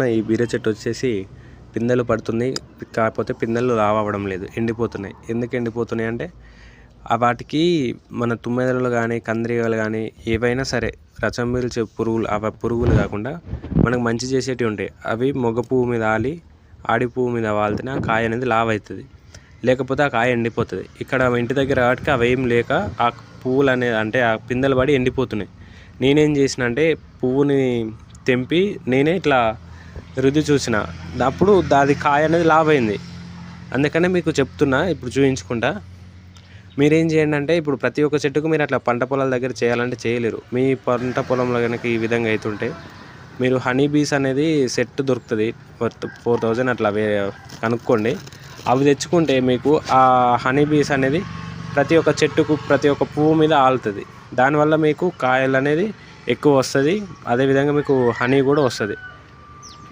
ఈ బీర చెట్టు వచ్చేసి పిందెలు పడుతుంది. కాకపోతే పిందెలు రావడం లేదు, ఎండిపోతున్నాయి. ఎందుకు ఎండిపోతున్నాయి అంటే వాటికి మన తుమ్మెదలు కానీ కందిరీగలు కానీ ఏవైనా సరే రసం పీల్చే పురుగులు, అవి పురుగులు కాకుండా మనకు మంచి చేసేటివి ఉంటాయి. అవి మొగ్గ పువ్వు మీద ఆడి పువ్వు మీద వాళ్తేనే ఆ కాయ అనేది లావు అవుతుంది, లేకపోతే ఆ కాయ ఎండిపోతుంది. ఇక్కడ ఇంటి దగ్గర వాటికి అవి ఏం లేక ఆ పువ్వులు అనేది అంటే ఆ పిందెలు పడి ఎండిపోతున్నాయి. నేనేం చేసిన అంటే పువ్వుని తెంపి నేనే ఇట్లా రుద్ది చూసిన, అప్పుడు అది కాయ అనేది లావ్ అయింది. అందుకనే మీకు చెప్తున్నా, ఇప్పుడు చూపించుకుంటా. మీరేం చేయండి అంటే ఇప్పుడు ప్రతి ఒక్క చెట్టుకు మీరు అట్లా పంట పొలాల దగ్గర చేయాలంటే చేయలేరు. మీ పంట పొలంలో కనుక ఈ విధంగా అవుతుంటే మీరు హనీ బీస్ అనేది సెట్ దొరుకుతుంది, 4000 అట్లా కనుక్కోండి. అవి తెచ్చుకుంటే మీకు ఆ హనీ బీస్ అనేది ప్రతి ఒక్క చెట్టుకు ప్రతి ఒక్క పువ్వు మీద ఆలుతుంది. దానివల్ల మీకు కాయలు అనేది ఎక్కువ వస్తుంది, అదేవిధంగా మీకు హనీ కూడా వస్తుంది.